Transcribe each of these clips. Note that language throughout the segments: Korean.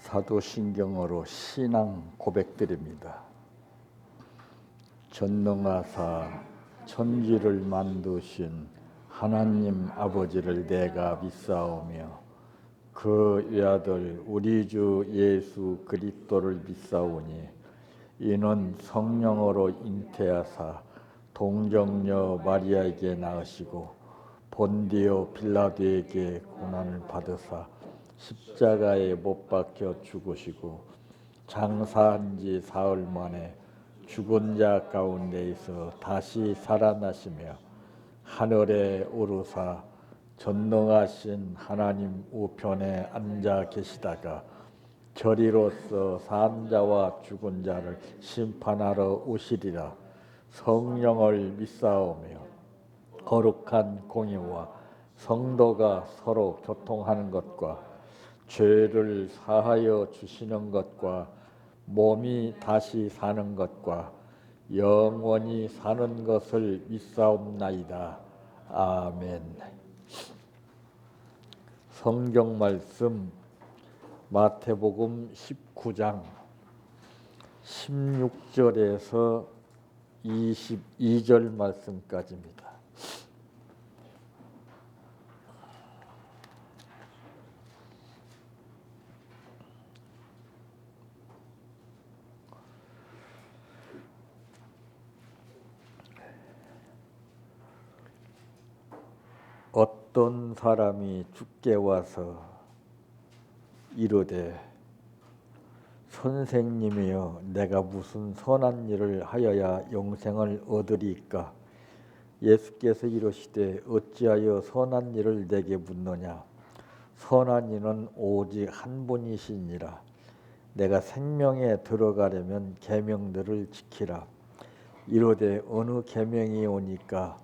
사도신경으로 신앙 고백드립니다. 전능하사 천지를 만드신 하나님 아버지를 내가 믿사오며 그 외아들 우리 주 예수 그리스도를 믿사오니 이는 성령으로 잉태하사 동정녀 마리아에게 낳으시고 본디오 빌라도에게 고난을 받으사 십자가에 못 박혀 죽으시고 장사한 지 사흘 만에 죽은 자 가운데에서 다시 살아나시며 하늘에 오르사 전능하신 하나님 우편에 앉아 계시다가 저리로서 산 자와 죽은 자를 심판하러 오시리라. 성령을 믿사오며 거룩한 공의와 성도가 서로 교통하는 것과 죄를 사하여 주시는 것과 몸이 다시 사는 것과 영원히 사는 것을 믿사옵나이다. 아멘. 성경 말씀 마태복음 19장 16절에서 22절 말씀까지입니다. 어떤 사람이 주께 와서 이르되 선생님이여 내가 무슨 선한 일을 하여야 영생을 얻으리까? 예수께서 이르시되 어찌하여 선한 일을 내게 묻느냐? 선한 이는 오직 한 분이시니라. 내가 생명에 들어가려면 계명들을 지키라. 이르되 어느 계명이 오니까?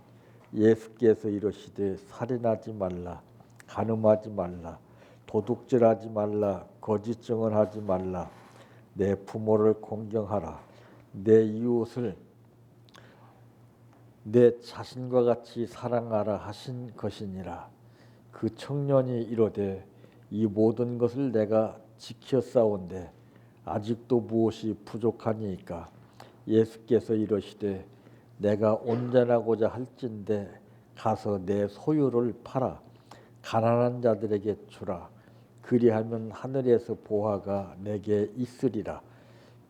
예수께서 이르시되 살인하지 말라, 간음하지 말라, 도둑질하지 말라, 거짓 증언하지 말라, 내 부모를 공경하라, 내 이웃을 내 자신과 같이 사랑하라 하신 것이니라. 그 청년이 이르되 이 모든 것을 내가 지켰사온데 아직도 무엇이 부족하니까? 예수께서 이르시되 내가 온전하고자 할진대 가서 내 소유를 팔아 가난한 자들에게 주라. 그리하면 하늘에서 보화가 내게 있으리라.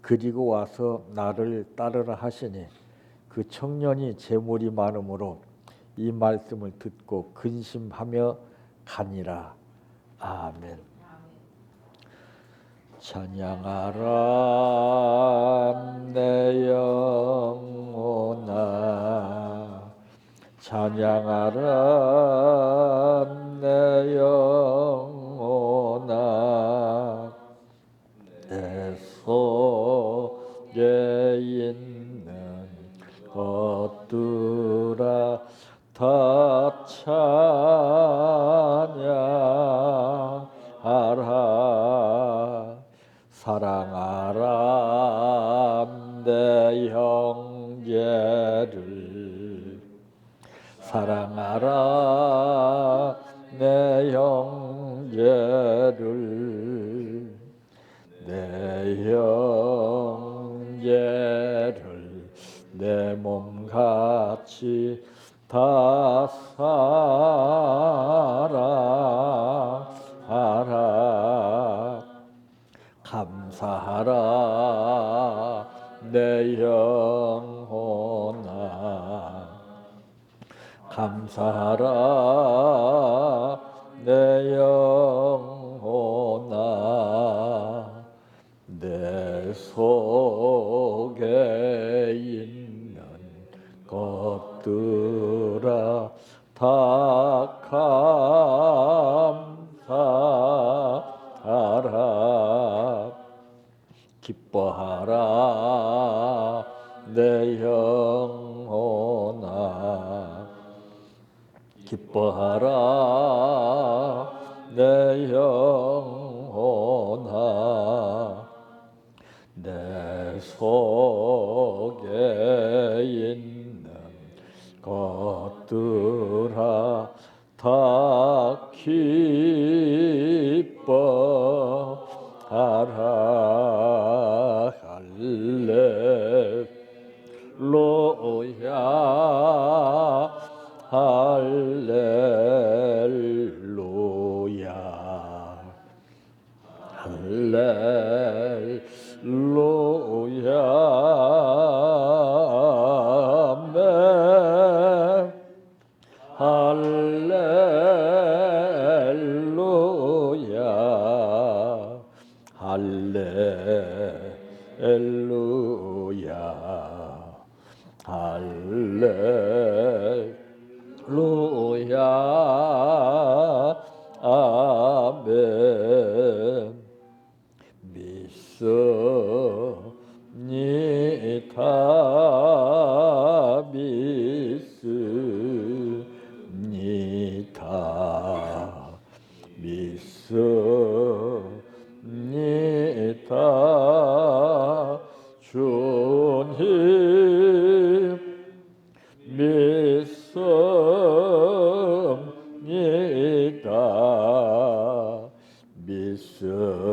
그리고 와서 나를 따르라 하시니 그 청년이 재물이 많으므로 이 말씀을 듣고 근심하며 가니라. 아멘. 찬양하라 내 영혼아, 찬양하라 내 영혼아, 내 속에 있는 것들아 다 찬양하라. 사랑하라 내 형제를, 사랑하라 내 형제를, 내 형제를 내 몸같이 다 사랑하라. 감사하라 내 영혼아, 감사하라 내 영혼아, 내 속에 있는 것들아 다 감사하라. 기뻐하라 내 영혼아, 기뻐하라 내 영혼아, 내 속에 있는 것들아 다 기뻐하라. 하라 할렐루야 할렐루야 할렐루야 아멘 할렐루야 할렐루야 할렐루야 아멘 믿습니다 믿습니다 믿습니다 주님 믿습니다 믿습니다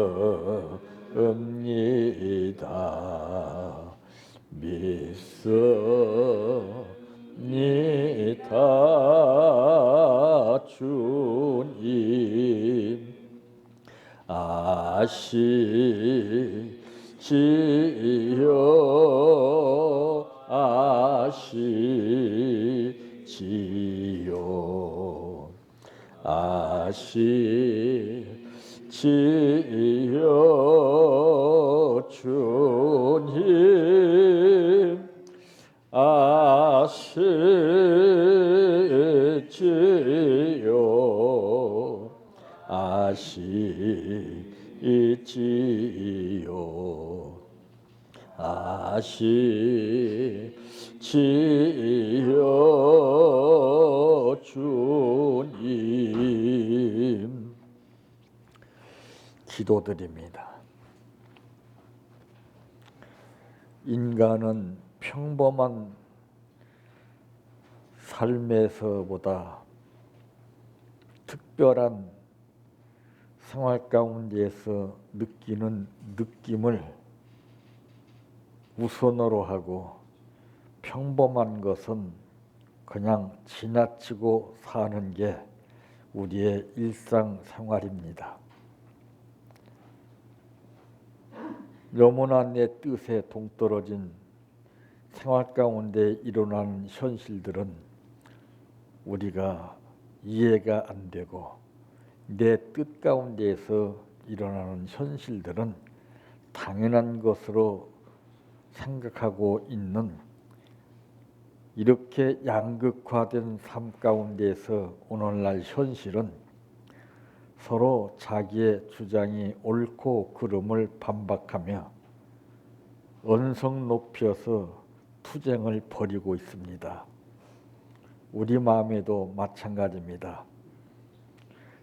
믿습니다 주님 아시지요 아시지요 아시지요 주님 아시지요 아시지요 아시지요 주님 기도드립니다. 인간은 평범한 삶에서보다 특별한 생활 가운데에서 느끼는 느낌을 우선으로 하고 평범한 것은 그냥 지나치고 사는 게 우리의 일상생활입니다. 너무나 내 뜻에 동떨어진 생활 가운데 일어나는 현실들은 우리가 이해가 안 되고 내 뜻 가운데에서 일어나는 현실들은 당연한 것으로 생각하고 있는 이렇게 양극화된 삶 가운데에서 오늘날 현실은 서로 자기의 주장이 옳고 그름을 반박하며 언성 높여서 투쟁을 벌이고 있습니다. 우리 마음에도 마찬가지입니다.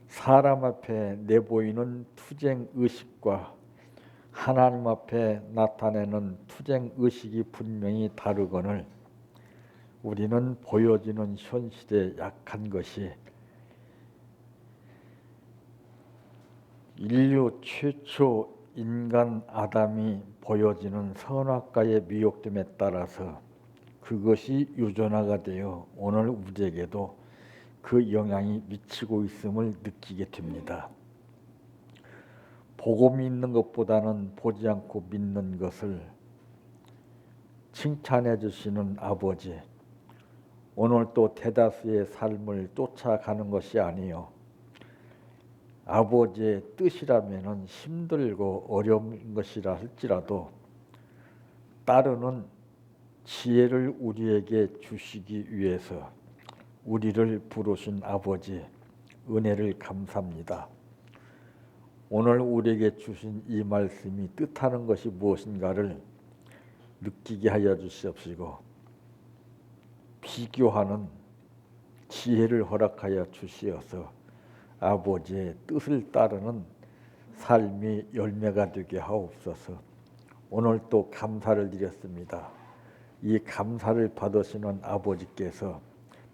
사람 앞에 내보이는 투쟁 의식과 하나님 앞에 나타내는 투쟁 의식이 분명히 다르거늘 우리는 보여지는 현실에 약한 것이 인류 최초 인간 아담이 보여지는 선악과의 미혹됨에 따라서 그것이 유전화가 되어 오늘 우리에게도 그 영향이 미치고 있음을 느끼게 됩니다. 보고 믿는 것보다는 보지 않고 믿는 것을 칭찬해 주시는 아버지, 오늘 또 대다수의 삶을 쫓아가는 것이 아니요 아버지의 뜻이라면 힘들고 어려운 것이라 할지라도 따르는 지혜를 우리에게 주시기 위해서 우리를 부르신 아버지 은혜를 감사합니다. 오늘 우리에게 주신 이 말씀이 뜻하는 것이 무엇인가를 느끼게 하여 주시옵시고 비교하는 지혜를 허락하여 주시어서 아버지의 뜻을 따르는 삶이 열매가 되게 하옵소서. 오늘 또 감사를 드렸습니다. 이 감사를 받으시는 아버지께서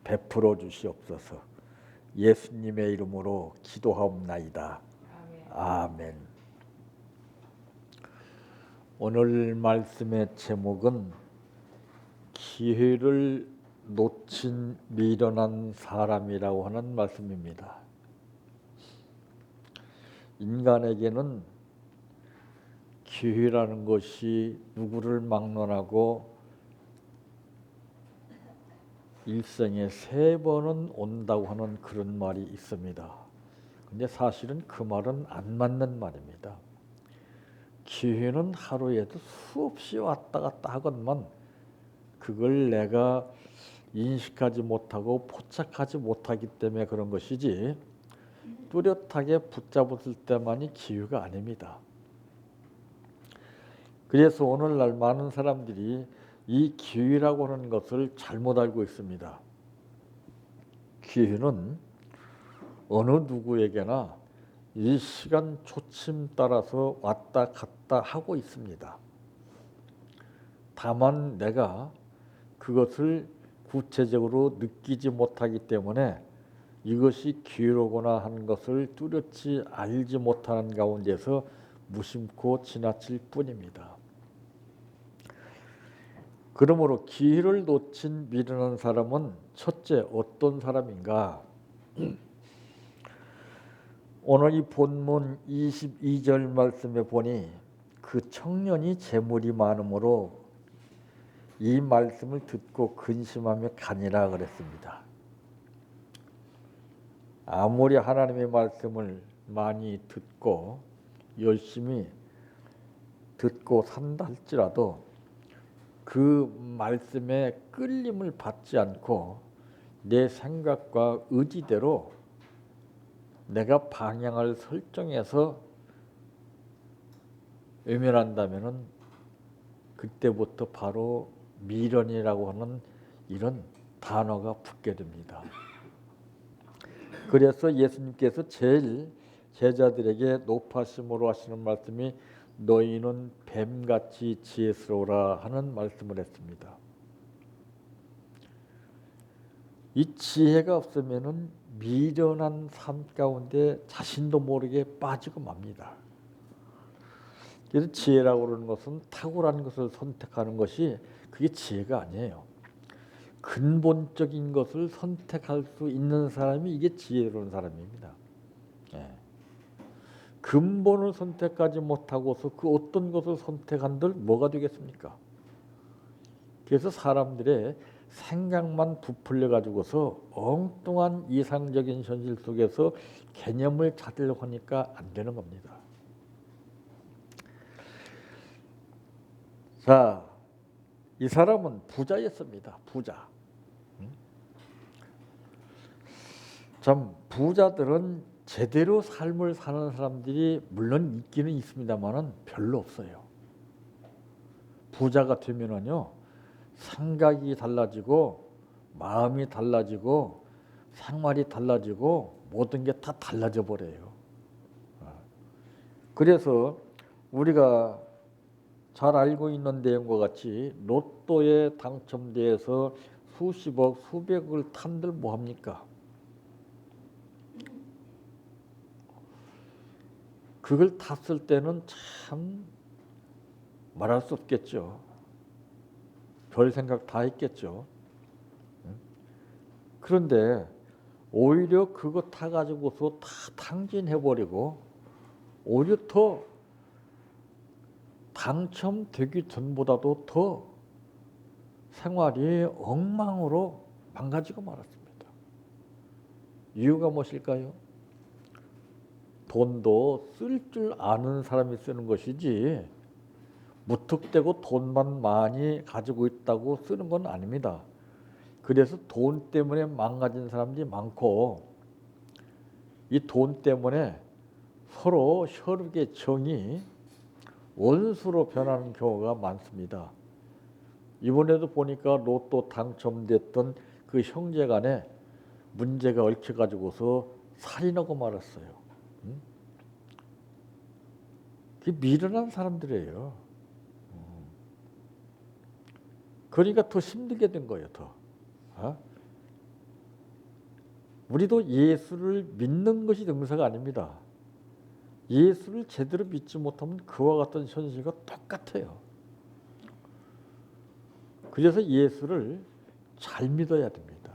베풀어 주시옵소서. 예수님의 이름으로 기도하옵나이다. 아멘. 오늘 말씀의 제목은 기회를 놓친 미련한 사람이라고 하는 말씀입니다. 인간에게는 기회라는 것이 누구를 막론하고 일생에 3번은 온다고 하는 그런 말이 있습니다. 근데 사실은 그 말은 안 맞는 말입니다. 기회는 하루에도 수없이 왔다 갔다 하건만 그걸 내가 인식하지 못하고 포착하지 못하기 때문에 그런 것이지 뚜렷하게 붙잡았을 때만이 기회가 아닙니다. 그래서 오늘날 많은 사람들이 이 기회라고 하는 것을 잘못 알고 있습니다. 기회는 어느 누구에게나 이 시간 초침 따라서 왔다 갔다 하고 있습니다. 다만 내가 그것을 구체적으로 느끼지 못하기 때문에 이것이 기회로구나 하는 것을 뚜렷이 알지 못하는 가운데서 무심코 지나칠 뿐입니다. 그러므로 기회를 놓친 미련한 사람은 첫째 어떤 사람인가? 오늘 이 본문 22절 말씀에 보니 그 청년이 재물이 많으므로 이 말씀을 듣고 근심하며 가니라 그랬습니다. 아무리 하나님의 말씀을 많이 듣고 열심히 듣고 산다 할지라도 그 말씀에 끌림을 받지 않고 내 생각과 의지대로 내가 방향을 설정해서 외면한다면은 그때부터 바로 미련이라고 하는 이런 단어가 붙게 됩니다. 그래서 예수님께서 제일 제자들에게 높아심으로 하시는 말씀이 너희는 뱀같이 지혜스러우라 하는 말씀을 했습니다. 이 지혜가 없으면은 미련한 삶 가운데 자신도 모르게 빠지고 맙니다. 그래서 지혜라고 그러는 것은 탁월한 것을 선택하는 것이 그게 지혜가 아니에요. 근본적인 것을 선택할 수 있는 사람이 이게 지혜로운 사람입니다. 예. 근본을 선택하지 못하고서 그 어떤 것을 선택한들 뭐가 되겠습니까? 그래서 사람들의 생각만 부풀려 가지고서 엉뚱한 이상적인 현실 속에서 개념을 찾으려고 하니까 안 되는 겁니다. 자, 이 사람은 부자였습니다. 부자. 참 부자들은 제대로 삶을 사는 사람들이 물론 있기는 있습니다만은 별로 없어요. 부자가 되면은요 생각이 달라지고 마음이 달라지고 생활이 달라지고 모든 게 다 달라져 버려요. 그래서 우리가 잘 알고 있는 내용과 같이 로또에 당첨돼서 수십억 수백억을 탄들 뭐합니까? 그걸 탔을 때는 참 말할 수 없겠죠. 별 생각 다 했겠죠. 그런데 오히려 그거 타가지고서 다 탕진해버리고 오히려 더 당첨되기 전보다도 더 생활이 엉망으로 망가지고 말았습니다. 이유가 무엇일까요? 돈도 쓸 줄 아는 사람이 쓰는 것이지 무턱대고 돈만 많이 가지고 있다고 쓰는 건 아닙니다. 그래서 돈 때문에 망가진 사람들이 많고 이 돈 때문에 서로 혈육의 정이 원수로 변하는 경우가 많습니다. 이번에도 보니까 로또 당첨됐던 그 형제간에 문제가 얽혀가지고서 살인하고 말았어요. 그게 미련한 사람들이에요. 그러니까 더 힘들게 된 거예요. 더. 우리도 예수를 믿는 것이 능사가 아닙니다. 예수를 제대로 믿지 못하면 그와 같은 현실과 똑같아요. 그래서 예수를 잘 믿어야 됩니다.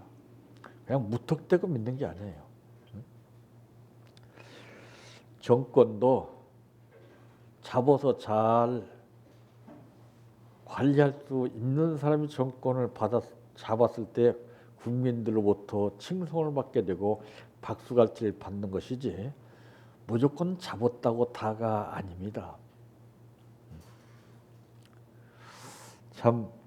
그냥 무턱대고 믿는 게 아니에요. 정권도 잡아서 잘 관리할 수 있는 사람이 정권을 잡았을 때 국민들로부터 칭송을 받게 되고 박수갈채를 받는 것이지 무조건 잡았다고 다가 아닙니다. 참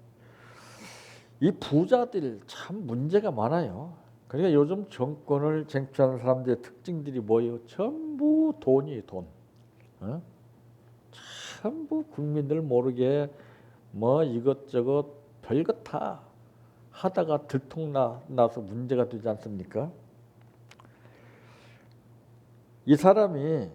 이 부자들 참 문제가 많아요. 그러니까 요즘 정권을 쟁취하는 사람들의 특징들이 뭐예요? 전부 돈이 돈. 어? 전부 국민들 모르게 뭐 이것저것 별것 다 하다가 들통나서 문제가 되지 않습니까? 이 사람이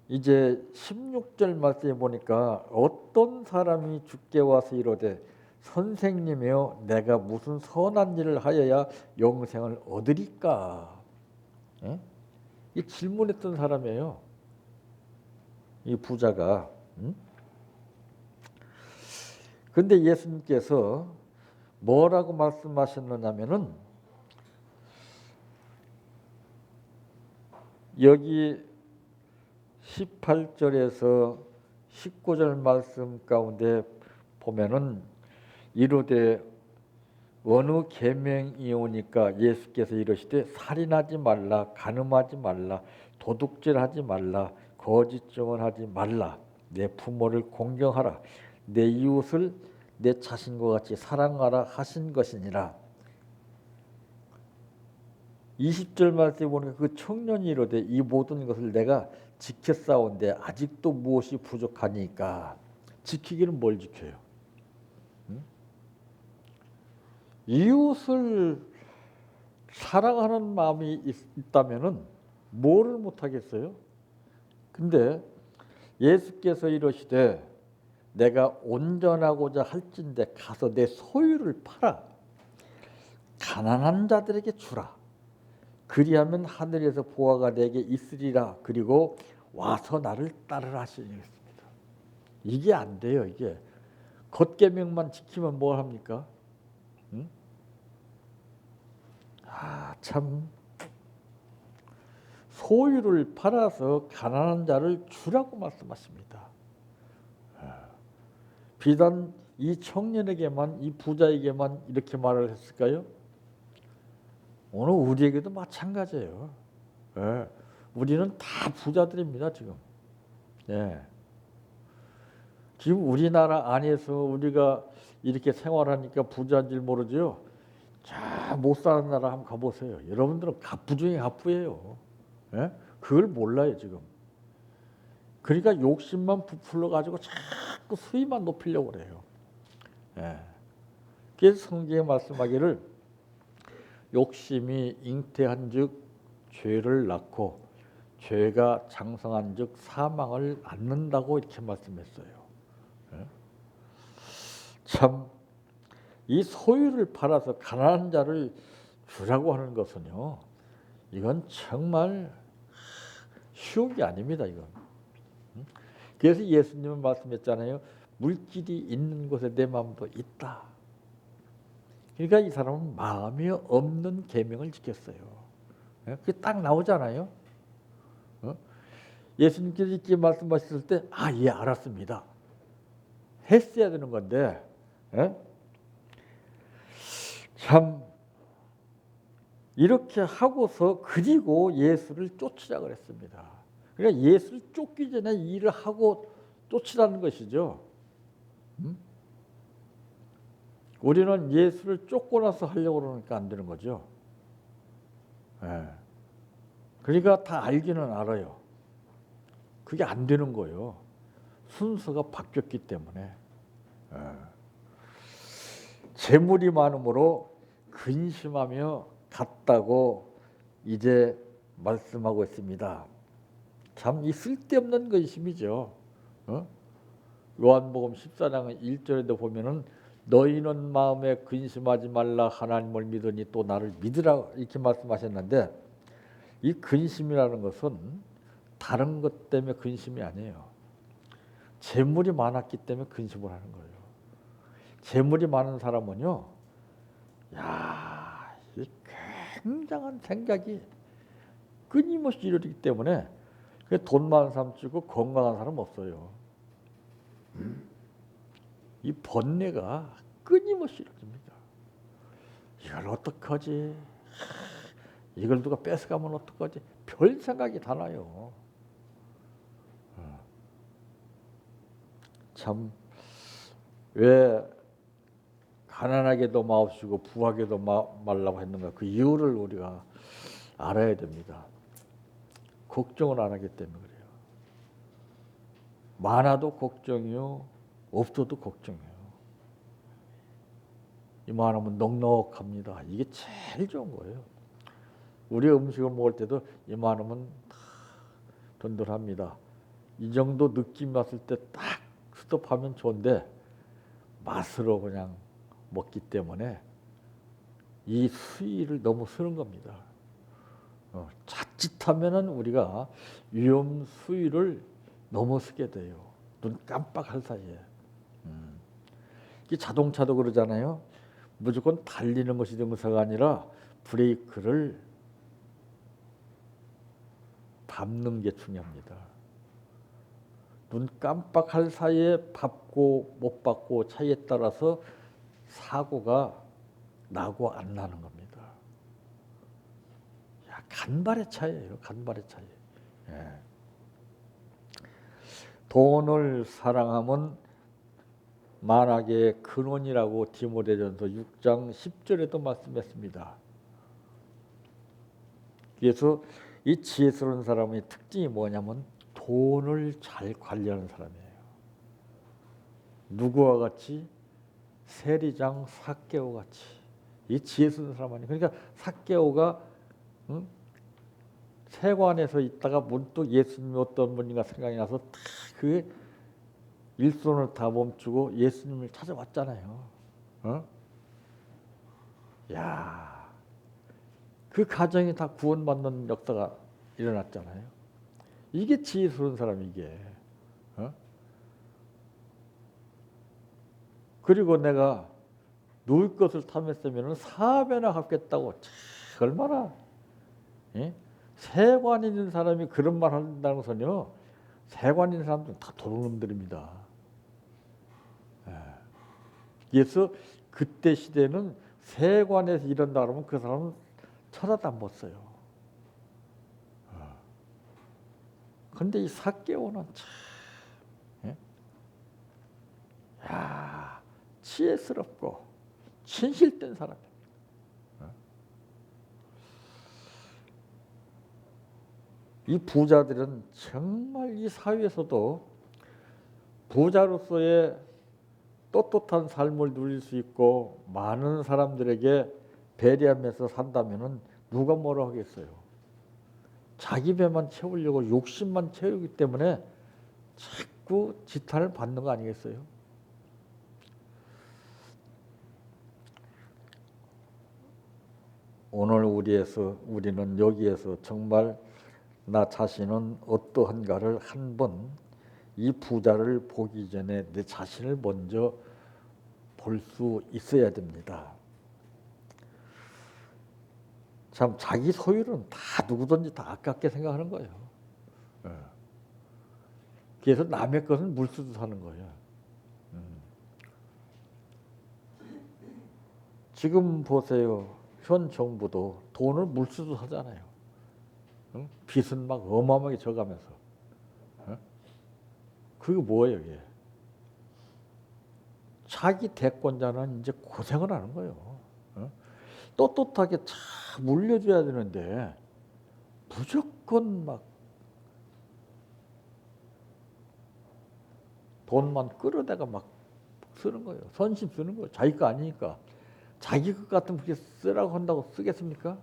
이제 16절 말씀에 보니까 어떤 사람이 주께 와서 이르되 선생님이여 내가 무슨 선한 일을 하여야 영생을 얻으리까? 예? 이 질문했던 사람이에요. 이 부자가. 그런데 예수님께서 뭐라고 말씀하셨느냐면은 여기 18절에서 19절 말씀 가운데 보면은 이르되 어느 계명이 오니까 예수께서 이르시되 살인하지 말라, 간음하지 말라, 도둑질하지 말라, 거짓 증언하지 말라, 내 부모를 공경하라, 내 이웃을 내 자신과 같이 사랑하라 하신 것이니라. 20절 말씀에 보니까 그 청년이 이르되 이 모든 것을 내가 지켰사온데 아직도 무엇이 부족하니까. 지키기는 뭘 지켜요? 이웃을 사랑하는 마음이 있다면은 뭐를 못하겠어요? 근데 예수께서 이러시되 내가 온전하고자 할진대 가서 내 소유를 팔아 가난한 자들에게 주라. 그리하면 하늘에서 보화가 내게 있으리라. 그리고 와서 나를 따르라 하시니라. 이게 안 돼요. 이게 겉계명만 지키면 뭘 합니까? 응? 참 소유를 팔아서 가난한 자를 주라고 말씀하십니다. 비단 이 청년에게만, 이 부자에게만 이렇게 말을 했을까요? 오늘 우리에게도 마찬가지예요. 예. 우리는 다 부자들입니다, 지금. 예. 지금 우리나라 안에서 우리가 이렇게 생활하니까 부자인 줄 모르죠. 자, 못 사는 나라 한번 가보세요. 여러분들은 갑부 중에 갑부예요. 예? 그걸 몰라요, 지금. 그러니까 욕심만 부풀러 가지고 자꾸 수위만 높이려고 그래요. 예. 그래서 성경에 말씀하기를 욕심이 잉태한즉 죄를 낳고 죄가 장성한즉 사망을 낳는다고 이렇게 말씀했어요. 예? 참 이 소유를 팔아서 가난한 자를 주라고 하는 것은요, 이건 정말 쉬운 게 아닙니다. 이건. 그래서 예수님은 말씀했잖아요. 물질이 있는 곳에 내 마음도 있다. 그러니까 이 사람은 마음이 없는 계명을 지켰어요. 그게 딱 나오잖아요. 예수님께서 이렇게 말씀하셨을 때, 예, 알았습니다. 했어야 되는 건데, 참 이렇게 하고서 그리고 예수를 쫓으자 그랬습니다. 그러니까 예수를 쫓기 전에 일을 하고 쫓으라는 것이죠. 우리는 예수를 쫓고 나서 하려고 그러니까 안 되는 거죠. 그러니까 다 알기는 알아요. 그게 안 되는 거예요. 순서가 바뀌었기 때문에. 재물이 많음으로 근심하며 갔다고 이제 말씀하고 있습니다. 참 이 쓸데없는 근심이죠. 요한복음 14장 1절에도 보면은 너희는 마음에 근심하지 말라 하나님을 믿으니 또 나를 믿으라 이렇게 말씀하셨는데 이 근심이라는 것은 다른 것 때문에 근심이 아니에요. 재물이 많았기 때문에 근심을 하는 거예요. 재물이 많은 사람은요, 야, 이 굉장한 생각이 끊임없이 이루어지기 때문에 돈 많은 사람 치고 건강한 사람 없어요. 이 번뇌가 끊임없이 이루어집니다. 이걸 어떡하지? 이걸 누가 뺏어가면 어떡하지? 별 생각이 다 나요. 참, 왜 가난하게도 마옵시고 부하게도 말라고 했는가? 그 이유를 우리가 알아야 됩니다. 걱정을 안 하기 때문에 그래요. 많아도 걱정이요, 없어도 걱정이에요. 이만하면 넉넉합니다. 이게 제일 좋은 거예요. 우리 음식을 먹을 때도 이만하면 든든합니다. 이 정도 느낌 왔을 때 딱 스톱하면 좋은데 맛으로 그냥 먹기 때문에 이 수위를 너무 쓰는 겁니다. 자칫하면은 우리가 위험 수위를 너무 쓰게 돼요. 눈 깜빡할 사이에. 이 자동차도 그러잖아요. 무조건 달리는 것이 정서가 아니라 브레이크를 밟는 게 중요합니다. 눈 깜빡할 사이에 밟고 못 밟고 차이에 따라서 사고가 나고 안 나는 겁니다. 야, 간발의 차이예요. 간발의 차이. 예. 돈을 사랑하면 만악의 근원이라고 디모데전서 6장 10절에도 말씀했습니다. 그래서 이 지혜스러운 사람의 특징이 뭐냐면 돈을 잘 관리하는 사람이에요. 누구와 같이? 세리장 삭개오 같이. 이 지혜스러운 사람 아니에요. 그러니까 삭개오가 세관에서 있다가 문득 예수님이 어떤 분인가 생각이 나서 그 일손을 다 멈추고 예수님을 찾아왔잖아요. 야, 그 가정이 다 구원받는 역사가 일어났잖아요. 이게 지혜스러운 사람 이게. 그리고 내가 누울 것을 탐했으면 4배나 갚겠다고. 얼마나 세관 있는 사람이 그런 말 한다는 것은요, 세관 있는 사람들은 다 도둑놈들입니다. 그래서 그때 시대는 세관에서 이런다 그러면 그 사람은 쳐다도 못 써요. 그런데 이 삭개오는 참, 야, 지혜스럽고 진실된 사람이에요. 이 부자들은 정말 이 사회에서도 부자로서의 떳떳한 삶을 누릴 수 있고 많은 사람들에게 배려하면서 산다면은 누가 뭐라 하겠어요. 자기 배만 채우려고 욕심만 채우기 때문에 자꾸 지탄을 받는 거 아니겠어요? 오늘 우리는 여기에서 정말 나 자신은 어떠한가를 한번 이 부자를 보기 전에 내 자신을 먼저 볼 수 있어야 됩니다. 참 자기 소유는 다 누구든지 다 아깝게 생각하는 거예요. 그래서 남의 것은 물쓰듯 사는 거예요. 지금 보세요. 현 정부도 돈을 물쓰듯 하잖아요. 빚은 막 어마어마하게 져가면서. 그게 뭐예요, 이게? 자기 대권자는 이제 고생을 하는 거예요. 떳떳하게 참 물려줘야 되는데 무조건 막 돈만 끌어다가 막 쓰는 거예요. 선심 쓰는 거예요. 자기 거 아니니까. 자기 것 같으면 그렇게 쓰라고 한다고 쓰겠습니까?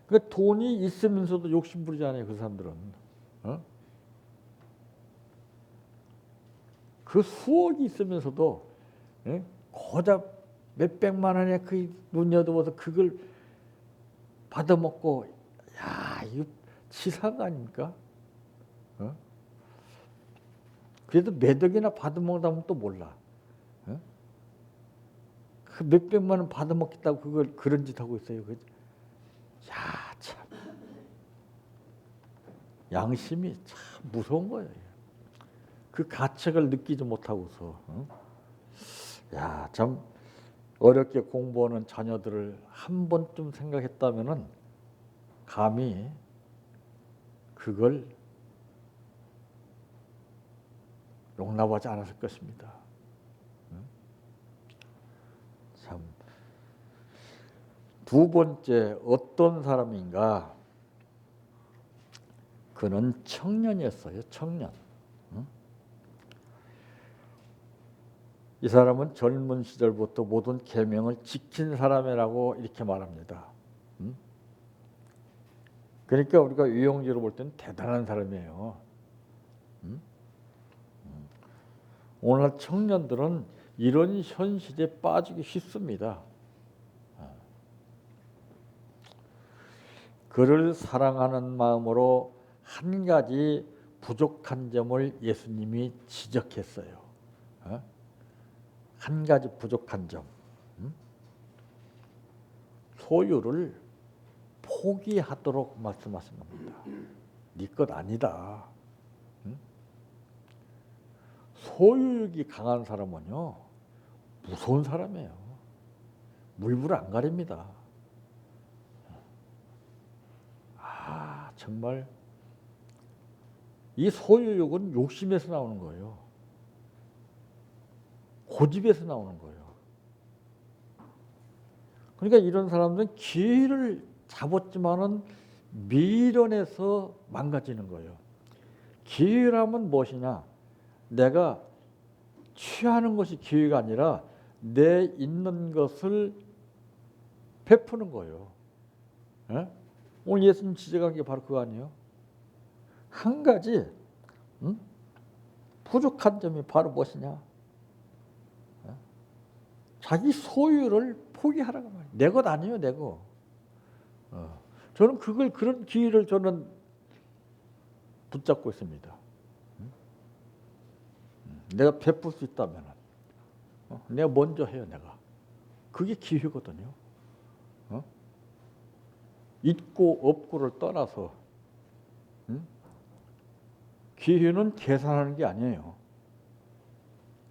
그 돈이 있으면서도 욕심 부리잖아요, 그 사람들은. 그 수억이 있으면서도 고작 몇백만 원에 그 눈여겨서 그걸 받아먹고, 야, 이거 치사한 거 아닙니까? 어? 그래도 몇 억이나 받아먹다면 또 몰라. 어? 그 몇백만 원 받아먹겠다고 그걸 그런 짓 하고 있어요. 야, 참. 양심이 참 무서운 거예요. 그 가책을 느끼지 못하고서. 어? 야, 참 어렵게 공부하는 자녀들을 한 번쯤 생각했다면은 감히 그걸 용납하지 않았을 것입니다. 참. 두 번째 어떤 사람인가? 그는 청년이었어요. 청년. 이 사람은 젊은 시절부터 모든 계명을 지킨 사람이라고 이렇게 말합니다. 그러니까 우리가 유형지로 볼 때는 대단한 사람이에요. 오늘 청년들은 이런 현실에 빠지기 쉽습니다. 그를 사랑하는 마음으로 한 가지 부족한 점을 예수님이 지적했어요. 한 가지 부족한 점. 소유를 포기하도록 말씀하신 겁니다. 네 것 아니다. 소유욕이 강한 사람은요, 무서운 사람이에요. 물불 안 가립니다. 아, 정말 이 소유욕은 욕심에서 나오는 거예요. 고집에서 나오는 거예요. 그러니까 이런 사람들은 기회를 잡았지만은 미련해서 망가지는 거예요. 기회라면 무엇이냐? 내가 취하는 것이 기회가 아니라 내 있는 것을 베푸는 거예요. 에? 오늘 예수님 지적한 게 바로 그거 아니에요? 한 가지 부족한 점이 바로 무엇이냐? 자기 소유를 포기하라고 말이에요. 내 것 아니에요, 내 거. 저는 그런 기회를 저는 붙잡고 있습니다. 내가 베풀 수 있다면 내가 먼저 해요, 내가. 그게 기회거든요. 있고 없고를 떠나서 기회는 계산하는 게 아니에요.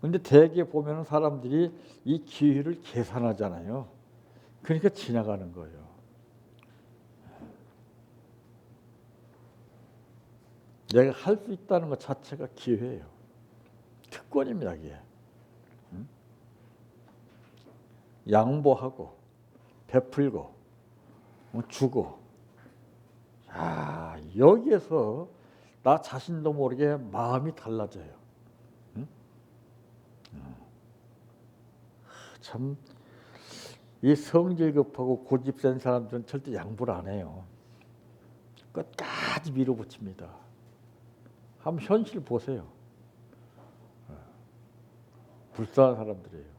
근데 대개 보면 사람들이 이 기회를 계산하잖아요. 그러니까 지나가는 거예요. 내가 할 수 있다는 것 자체가 기회예요. 특권입니다, 이게. 양보하고 베풀고 주고. 아, 여기에서 나 자신도 모르게 마음이 달라져요. 참, 이 성질 급하고 고집센 사람들은 절대 양보를 안 해요. 끝까지 밀어붙입니다. 한번 현실 보세요. 불쌍한 사람들이에요.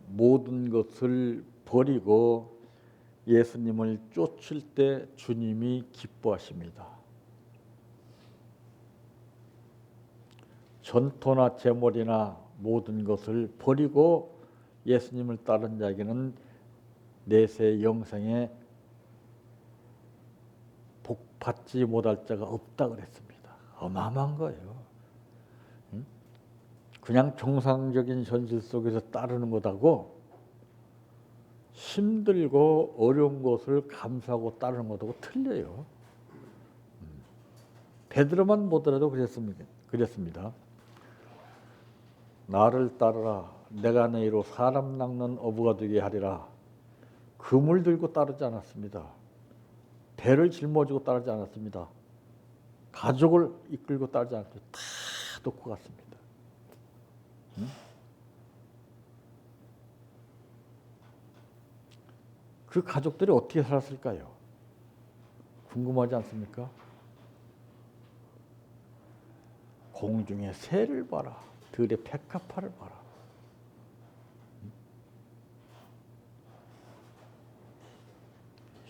모든 것을 버리고 예수님을 쫓을 때 주님이 기뻐하십니다. 전토나 재물이나 모든 것을 버리고 예수님을 따른 자에게는 내세 영생에 복받지 못할 자가 없다 그랬습니다. 어마어마한 거예요. 그냥 정상적인 현실 속에서 따르는 것하고 힘들고 어려운 것을 감수하고 따르는 것하고 틀려요. 베드로만 보더라도 그랬습니다. 나를 따르라. 내가 너희로 사람 낚는 어부가 되게 하리라. 그물 들고 따르지 않았습니다. 배를 짊어지고 따르지 않았습니다. 가족을 이끌고 따르지 않았습니다. 다 놓고 갔습니다. 그 가족들이 어떻게 살았을까요? 궁금하지 않습니까? 공중의 새를 봐라. 들의 백합화를 봐라.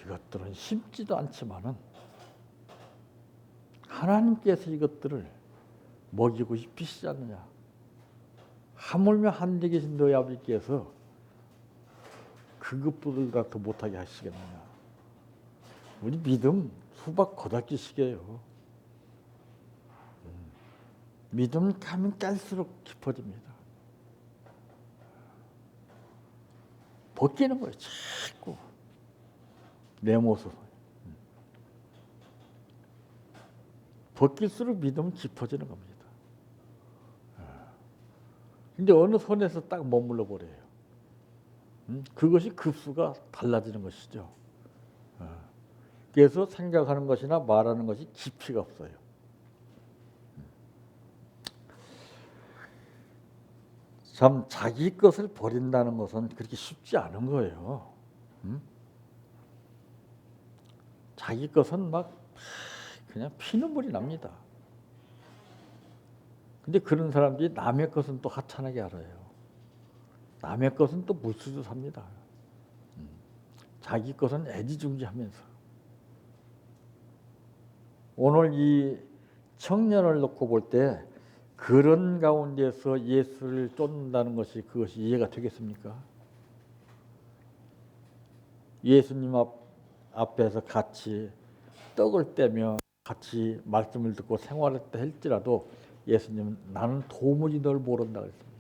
이것들은 심지도 않지만은 하나님께서 이것들을 먹이고 싶으시지 않느냐. 하물며 하늘에 계신 너희 아버지께서 그것보다 더 못하게 하시겠느냐. 우리 믿음 수박 거닥지시게요. 믿음 가면 깔수록 깊어집니다. 벗기는 거예요. 자꾸 내 모습. 벗길수록 믿음은 깊어지는 겁니다. 근데 어느 손에서 딱 머물러 버려요. 그것이 급수가 달라지는 것이죠. 그래서 생각하는 것이나 말하는 것이 깊이가 없어요. 참 자기 것을 버린다는 것은 그렇게 쉽지 않은 거예요. 자기 것은 막 그냥 피눈물이 납니다. 근데 그런 사람들이 남의 것은 또 하찮게 알아요. 남의 것은 또 무수도 삽니다. 자기 것은 애지중지하면서. 오늘 이 청년을 놓고 볼 때 그런 가운데서 예수를 쫓는다는 것이 그것이 이해가 되겠습니까? 예수님 앞에서 같이 떡을 떼며 같이 말씀을 듣고 생활했다 할지라도 예수님은 나는 도무지 널 모른다 그랬습니다.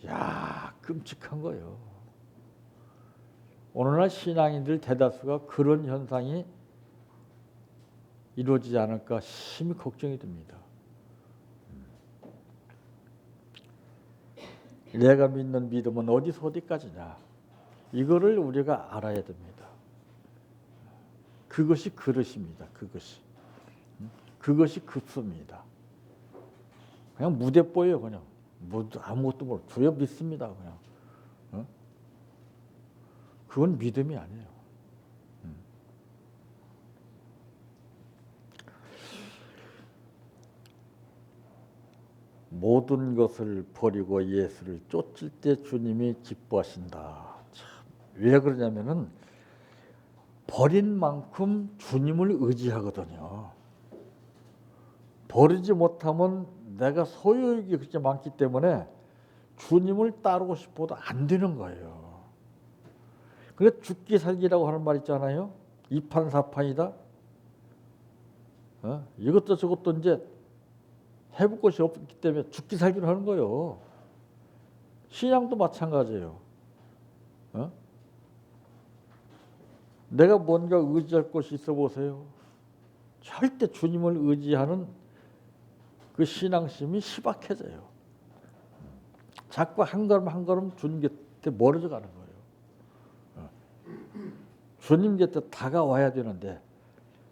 야, 끔찍한 거예요. 오늘날 신앙인들 대다수가 그런 현상이 이루어지지 않을까 심히 걱정이 듭니다. 내가 믿는 믿음은 어디서 어디까지냐. 이거를 우리가 알아야 됩니다. 그것이 그릇입니다. 그것이 급수입니다. 그냥 무대뽀예요. 그냥 아무것도 모르고 주여 믿습니다. 그냥 그건 믿음이 아니에요. 모든 것을 버리고 예수를 쫓을 때 주님이 기뻐하신다. 참, 왜 그러냐면은 버린 만큼 주님을 의지하거든요. 버리지 못하면 내가 소유욕이 그렇게 많기 때문에 주님을 따르고 싶어도 안 되는 거예요. 그래 죽기 살기라고 하는 말 있잖아요. 이판사판이다. 이것도 저것도 이제 해볼 것이 없기 때문에 죽기 살기를 하는 거예요. 신앙도 마찬가지예요. 내가 뭔가 의지할 것이 있어 보세요. 절대 주님을 의지하는 그 신앙심이 희박해져요. 자꾸 한 걸음 한 걸음 주님 곁에 멀어져 가는 거예요. 주님 곁에 다가와야 되는데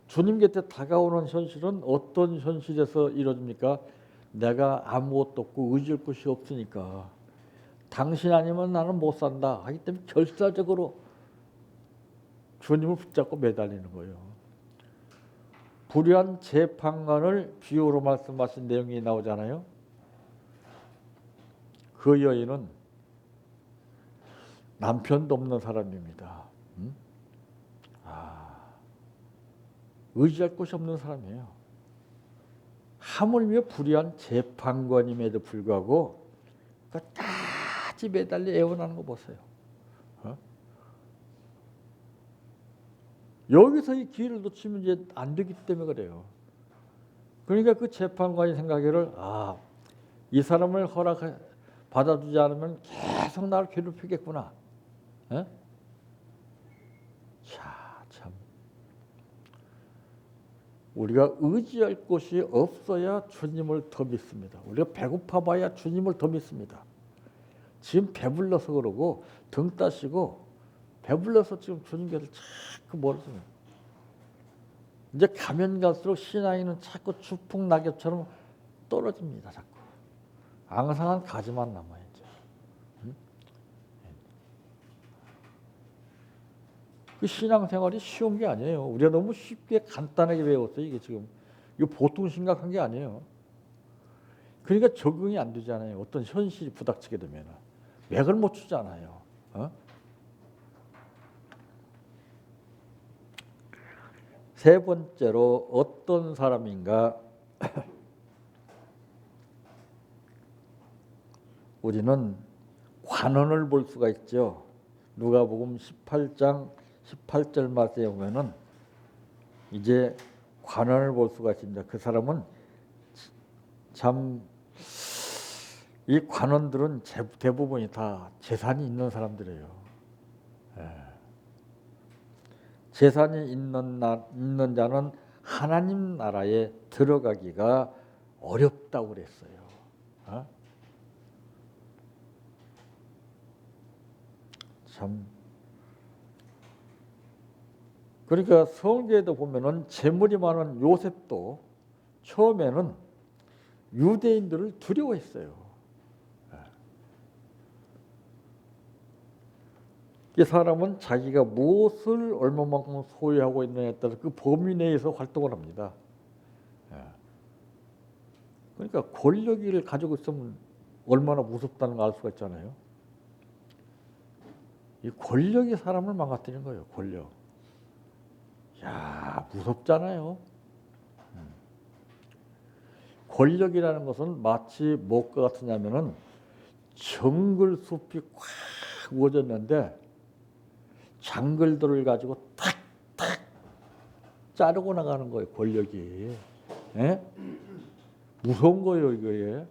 주님 곁에 다가오는 현실은 어떤 현실에서 이루어집니까? 내가 아무것도 없고 의지할 것이 없으니까 당신 아니면 나는 못 산다 하기 때문에 결사적으로 주님을 붙잡고 매달리는 거예요. 불의한 재판관을 비유로 말씀하신 내용이 나오잖아요. 그 여인은 남편도 없는 사람입니다. 의지할 곳이 없는 사람이에요. 하물며 불의한 재판관임에도 불구하고 끝까지 매달려 애원하는 거 보세요. 여기서 이 기회를 놓치면 이제 안 되기 때문에 그래요. 그러니까 그 재판관이 생각하기를 이 사람을 받아주지 않으면 계속 나를 괴롭히겠구나. 자, 참. 우리가 의지할 곳이 없어야 주님을 더 믿습니다. 우리가 배고파 봐야 주님을 더 믿습니다. 지금 배불러서 그러고 등 따시고 배불러서 지금 주님께서 자꾸 멀어집니다. 이제 가면 갈수록 신앙인은 자꾸 추풍 낙엽처럼 떨어집니다. 자꾸 앙상한 가지만 남아요. 그 신앙생활이 쉬운 게 아니에요. 우리가 너무 쉽게 간단하게 배웠어요. 이게 지금 이거 보통 심각한 게 아니에요. 그러니까 적응이 안 되잖아요. 어떤 현실이 부닥치게 되면 맥을 못 추잖아요. 세 번째로 어떤 사람인가? 우리는 관원을 볼 수가 있죠. 누가복음 18장 18절 말씀에 보면은 이제 관원을 볼 수가 있습니다. 그 사람은 참 이 관원들은 대부분이 다 재산이 있는 사람들이에요. 재산이 있는 자는 하나님 나라에 들어가기가 어렵다고 그랬어요. 참. 그러니까 성경에도 보면은 재물이 많은 요셉도 처음에는 유대인들을 두려워했어요. 이 사람은 자기가 무엇을 얼마만큼 소유하고 있느냐에 따라서 그 범위 내에서 활동을 합니다. 그러니까 권력을 가지고 있으면 얼마나 무섭다는 걸 알 수가 있잖아요. 이 권력이 사람을 망가뜨리는 거예요. 권력. 야, 무섭잖아요. 권력이라는 것은 마치 무엇과 같으냐면은 정글 숲이 꽉 우거졌는데 장글들을 가지고 탁탁 자르고 나가는 거예요. 권력이. 예? 무서운 거예요, 이거에.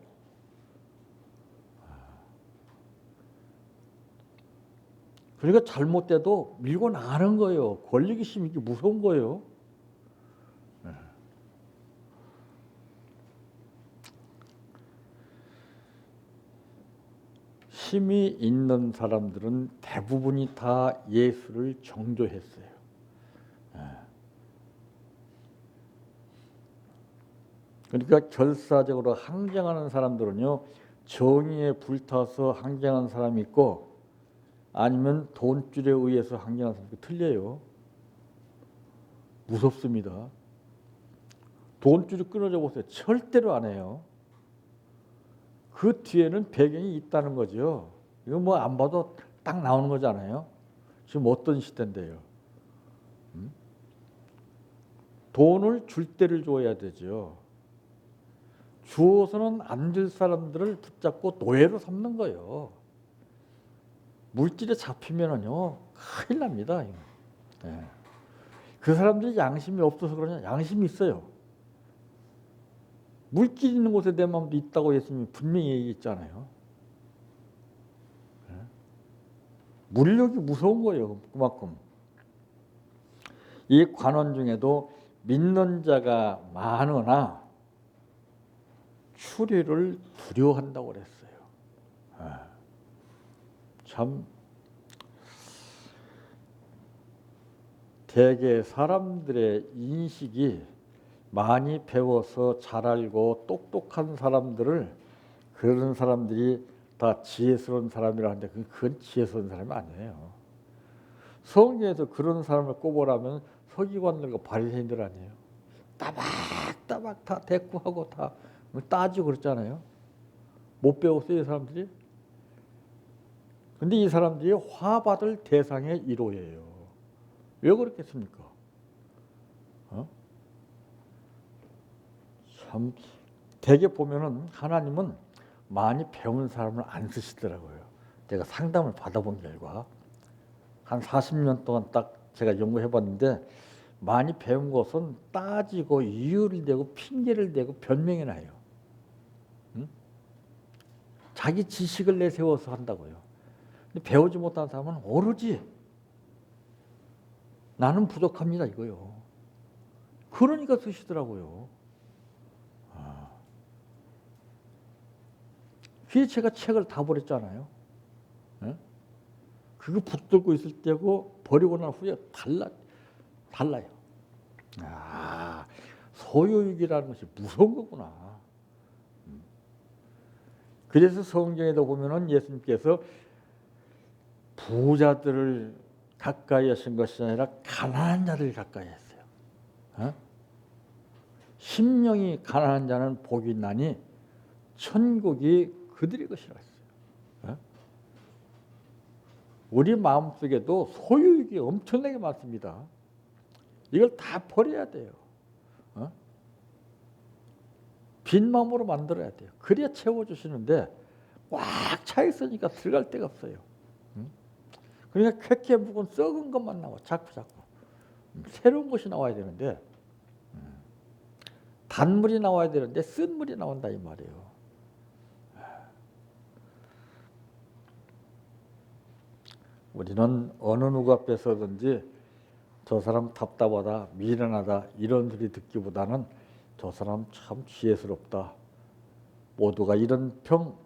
그러니까 잘못돼도 밀고 나가는 거예요. 권력이 있으면 이게 무서운 거예요. 힘이 있는 사람들은 대부분이 다 예수를 정죄했어요. 그러니까 결사적으로 항쟁하는 사람들은요, 정의에 불타서 항쟁하는 사람이 있고 아니면 돈줄에 의해서 항쟁하는 사람이 틀려요. 무섭습니다. 돈줄이 끊어져 보세요. 절대로 안 해요. 그 뒤에는 배경이 있다는 거죠. 이거 뭐 안 봐도 딱 나오는 거잖아요. 지금 어떤 시대인데요. 돈을 줄 때를 줘야 되죠. 주어서는 안 줄 사람들을 붙잡고 노예로 삼는 거예요. 물질에 잡히면은요 큰일 납니다. 네. 그 사람들이 양심이 없어서 그러냐? 양심이 있어요. 물질 있는 곳에 내 마음도 있다고 예수님이 분명히 얘기했잖아요. 물력이 무서운 거예요. 그만큼. 이 관원 중에도 믿는 자가 많으나 추리를 두려워한다고 그랬어요. 참 대개 사람들의 인식이 많이 배워서 잘 알고 똑똑한 사람들을 그런 사람들이 다 지혜스러운 사람이라 하는데 그건 지혜스러운 사람이 아니에요. 성경에서 그런 사람을 꼽으라면 서기관들과 바리새인들 아니에요. 따박따박 다 대꾸하고 다 따지고 그랬잖아요. 못 배웠어요, 이 사람들이. 근데 이 사람들이 화받을 대상의 1호예요. 왜 그렇겠습니까? 참 대개 보면은 하나님은 많이 배운 사람을 안 쓰시더라고요. 제가 상담을 받아본 결과 한 40년 동안 딱 제가 연구해봤는데 많이 배운 것은 따지고 이유를 대고 핑계를 대고 변명이나 해요. 자기 지식을 내세워서 한다고요. 근데 배우지 못한 사람은 오로지 나는 부족합니다 이거요. 그러니까 쓰시더라고요. 그게 제가 책을 다 버렸잖아요. 그거 붙들고 있을 때고 버리고 난 후에 달라요. 소유욕이라는 것이 무서운 거구나. 그래서 성경에도 보면은 예수님께서 부자들을 가까이 하신 것이 아니라 가난한 자를 가까이 했어요. 심령이 가난한 자는 복이 있나니 천국이 그들의 것이라 했어요. 우리 마음속에도 소유욕이 엄청나게 많습니다. 이걸 다 버려야 돼요. 어? 빈 마음으로 만들어야 돼요. 그래야 채워주시는데 꽉 차 있으니까 들어갈 데가 없어요. 응? 그러니까 쾌쾌 묵은 썩은 것만 나와. 자꾸. 새로운 것이 나와야 되는데 단물이 나와야 되는데 쓴 물이 나온다 이 말이에요. 우리는 어느 누구 앞에서든지 저 사람 답답하다, 미련하다 이런 소리 듣기보다는 저 사람 참 지혜스럽다. 모두가 이런 평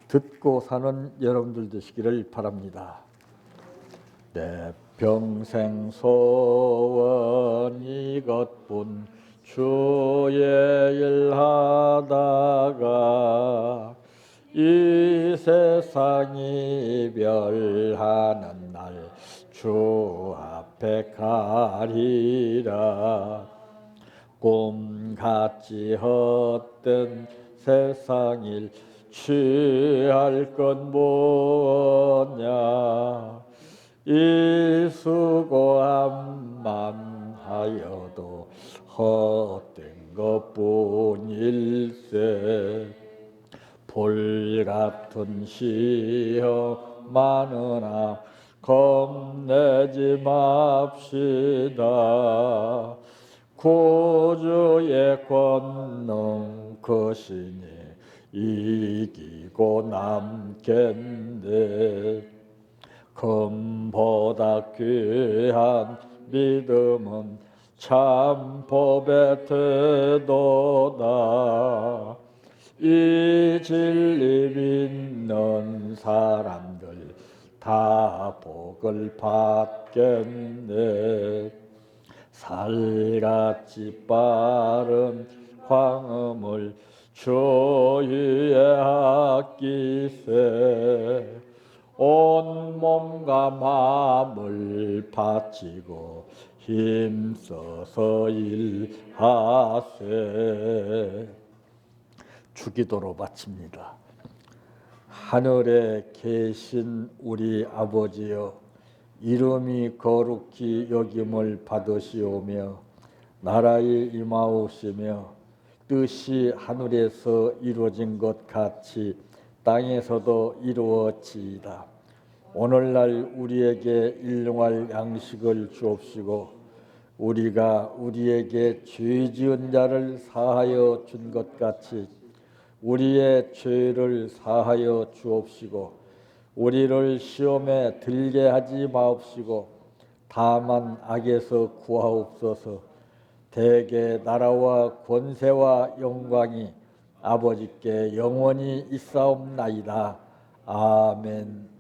듣고 사는 여러분들 되시기를 바랍니다. 내 평생 소원 이것뿐 주의 일 하다가 이 세상 이별하는 날 주 앞에 가리라. 꿈같이 헛된 세상 일 취할 건 뭐냐. 이 수고함만 하여도 헛된 것뿐일세. 불같은 시험 많으나 겁내지 맙시다. 구주의 권능 크시니 이기고 남겠네. 금보다 귀한 믿음은 참 법의 태도다. 이 진리 믿는 사람들 다 복을 받겠네. 살같이 빠른 광음을 주위에 아끼세. 온 몸과 마음을 바치고 힘써서 일하세. 주기도로 바칩니다. 하늘에 계신 우리 아버지여, 이름이 거룩히 여김을 받으시오며 나라의 임하오시며 뜻이 하늘에서 이루어진 것 같이 땅에서도 이루어지이다. 오늘날 우리에게 일용할 양식을 주옵시고 우리가 우리에게 죄 지은 자를 사하여 준 것 같이 우리의 죄를 사하여 주옵시고 우리를 시험에 들게 하지 마옵시고 다만 악에서 구하옵소서. 대개 나라와 권세와 영광이 아버지께 영원히 있사옵나이다. 아멘.